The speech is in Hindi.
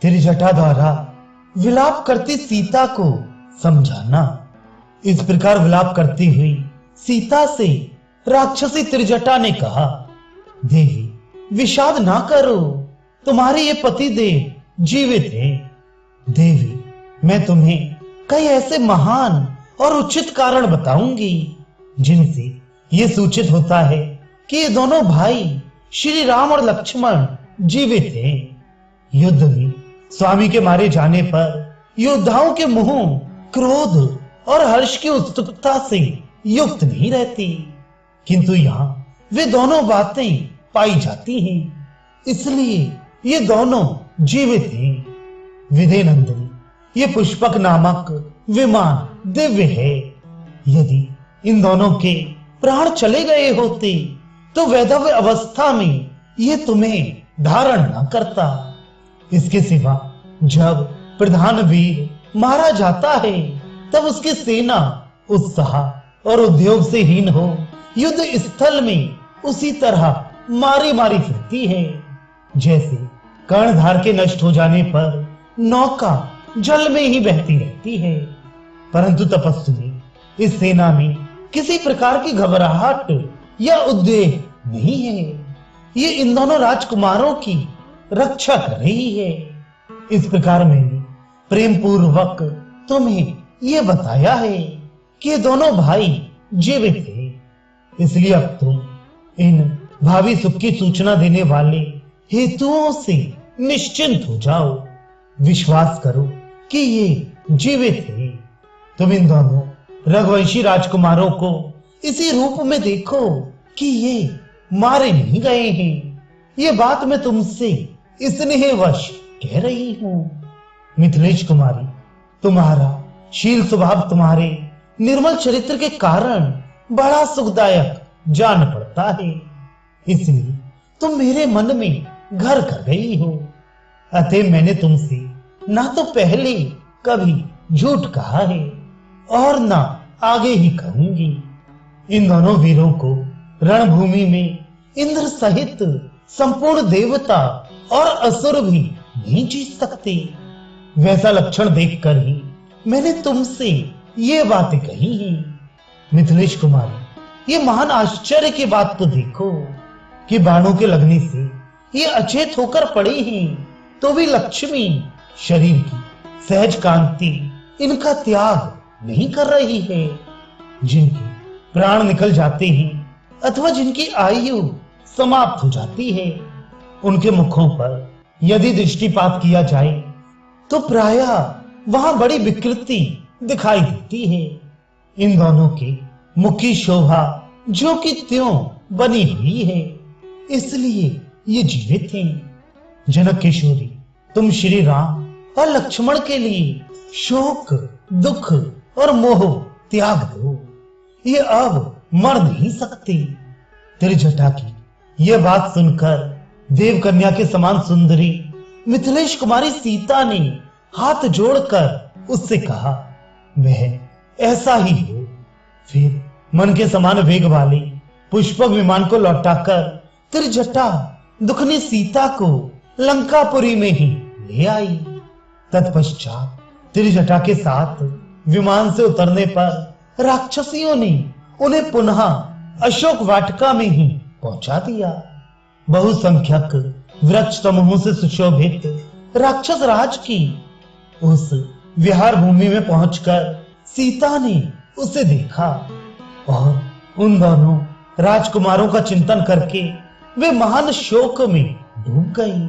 त्रिजटा द्वारा विलाप करती सीता को समझाना। इस प्रकार विलाप करती हुई सीता से राक्षसी त्रिजटा ने कहा, देवी विषाद ना करो, तुम्हारे ये पति देव जीवित हैं। देवी मैं तुम्हें कई ऐसे महान और उचित कारण बताऊंगी जिनसे ये सूचित होता है कि ये दोनों भाई श्री राम और लक्ष्मण जीवित हैं। युद्ध में स्वामी के मारे जाने पर योद्धाओं के मुंह क्रोध और हर्ष की उत्सुकता से युक्त नहीं रहती, किंतु यहाँ वे दोनों बातें पाई जाती हैं, इसलिए ये दोनों जीवित हैं। विदे नंदिनी, ये पुष्पक नामक विमान दिव्य है। यदि इन दोनों के प्राण चले गए होते तो वैधव्य अवस्था में ये तुम्हें धारण न करता। इसके सिवा जब प्रधान वीर मारा जाता है तब उसकी सेना उत्साह और उद्योग से हीन हो युद्ध स्थल में उसी तरह मारी मारी फिरती है, जैसे कर्णधार के नष्ट हो जाने पर नौका जल में ही बहती रहती है। परंतु तपस्वी इस सेना में किसी प्रकार की घबराहट या उद्वेग नहीं है। ये इन दोनों राजकुमारों की रक्षा कर रही है। इस प्रकार मैंने प्रेम पूर्वक तुम्हें ये बताया है कि ये दोनों भाई जीवित हैं। इसलिए अब तुम इन भावी सुख की सूचना देने वाले हेतुओं से निश्चिंत हो जाओ। विश्वास करो कि ये जीवित है। तुम इन दोनों रघुवंशी राजकुमारों को इसी रूप में देखो कि ये मारे नहीं गए हैं। ये बात मैं तुमसे स्नेहवश कह रही हूँ। मिथिलेश कुमारी, तुम्हारा शील स्वभाव तुम्हारे निर्मल चरित्र के कारण बड़ा सुखदायक जान पड़ता है, इसलिए तुम मेरे मन में घर कर गई हो। अतः मैंने तुमसे ना तो पहले कभी झूठ कहा है और ना आगे ही कहूंगी। इन दोनों वीरों को रणभूमि में इंद्र सहित संपूर्ण देवता और असुर भी नहीं जीत सकते। वैसा लक्षण देखकर ही मैंने तुमसे ये बातें कही हैं। मिथिलेश कुमारी, ये महान आश्चर्य की बात तो देखो कि बाणों के लगने से ये अचेत होकर पड़े हैं, तो भी लक्ष्मी शरीर की सहज कांति इनका त्याग नहीं कर रही है। जिनके प्राण निकल जाते हैं अथवा जिनकी आयु समाप्त हो जाती है, उनके मुखों पर यदि दृष्टिपात किया जाए तो प्रायः वहां बड़ी विकृति दिखाई देती है। इन दोनों के मुख की शोभा जो कि त्यों बनी हुई है, इसलिए ये जीवित हैं। जनक किशोरी, तुम श्री राम और लक्ष्मण के लिए शोक, दुख और मोह त्याग दो। ये अब मर नहीं सकते। त्रिजटा की यह बात सुनकर देव कन्या के समान सुंदरी मिथिलेश कुमारी सीता ने हाथ जोड़कर उससे कहा, वह ऐसा ही हो। फिर मन के समान वेग वाले पुष्पक विमान को लौटाकर त्रिजटा दुखनी सीता को लंकापुरी में ही ले आई। तत्पश्चात त्रिजटा के साथ विमान से उतरने पर राक्षसियों ने उन्हें पुनः अशोक वाटिका में ही पहुंचा दिया। बहुसंख्यक वृक्ष समूहों से सुशोभित राक्षस राज की उस विहार भूमि में पहुंचकर सीता ने उसे देखा और उन दोनों राजकुमारों का चिंतन करके वे महान शोक में डूब गई।